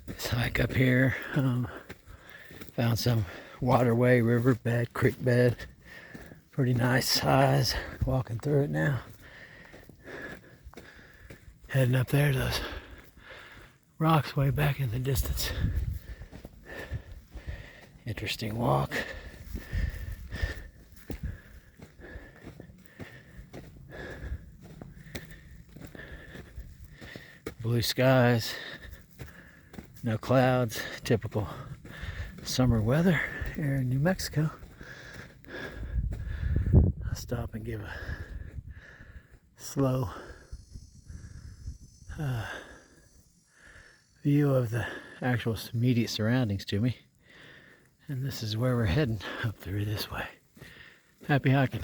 This hike up here. Found some waterway, riverbed, creek bed. Pretty nice size. Walking through it now. Heading up there to those rocks way back in the distance. Interesting walk. Blue skies, no clouds, typical summer weather here in New Mexico. I'll stop and give a slow view of the actual immediate surroundings to me. And this is where we're heading, up through this way. Happy hiking.